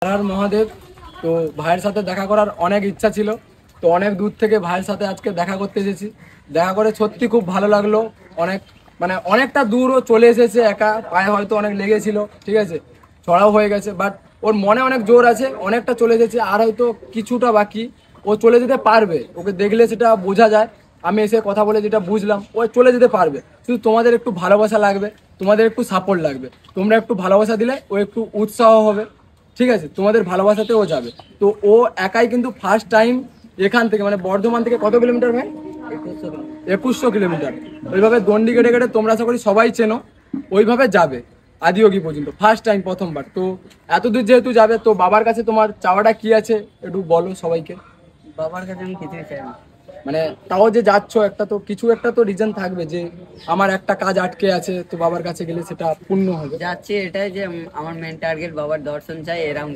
হর মহাদেব। তো ভাইয়ের সাথে দেখা করার অনেক ইচ্ছা ছিল, তো অনেক দূর থেকে ভাইয়ের সাথে আজকে দেখা করতে এসেছি। দেখা করে সত্যি খুব ভালো লাগলো। অনেক মানে অনেকটা দূরও চলে এসেছে, একা পায়ে হয়তো অনেক লেগেছিল, ঠিক আছে, ছড়াও হয়ে গেছে, বাট ওর মনে অনেক জোর আছে, অনেকটা চলে এসেছে, আর হয়তো কিছুটা বাকি। ও চলে যেতে পারবে, ওকে দেখলে সেটা বোঝা যায়। আমি এসে কথা বলে যেটা বুঝলাম, ও চলে যেতে পারবে। শুধু তোমাদের একটু ভালোবাসা লাগবে, তোমাদের একটু সাপোর্ট লাগবে। তোমরা একটু ভালোবাসা দিলে ও একটু উৎসাহ হবে, ঠিক আছে, তোমাদের ভালোবাসাতে ও যাবে। তো ও একাই কিন্তু ফার্স্ট টাইম এখান থেকে মানে বর্ধমান থেকে কত কিলোমিটার ভাই? 2100 কিলোমিটার। ওইভাবে দণ্ডি কেটে কেটে, তোমরা আশা করি সবাই চেনো, ওইভাবে যাবে আদিয়োগী পর্যন্ত, ফার্স্ট টাইম, প্রথমবার। তো এত দূর যেহেতু যাবে, তো বাবার কাছে তোমার চাওয়াটা কি আছে একটু বলো সবাইকে। বাবার কাছে আমি কিছুই চাই না। মানে তাও যে যাচ্ছ, একটা তো কিছু একটা তো রিজন থাকবে যে আমার একটা কাজ আটকে আছে, তো বাবার কাছে গেলে সেটা পূর্ণ হবে। যাচ্ছি এটাই যে আমার মেন টার্গেট বাবার দর্শন চাই, এরকম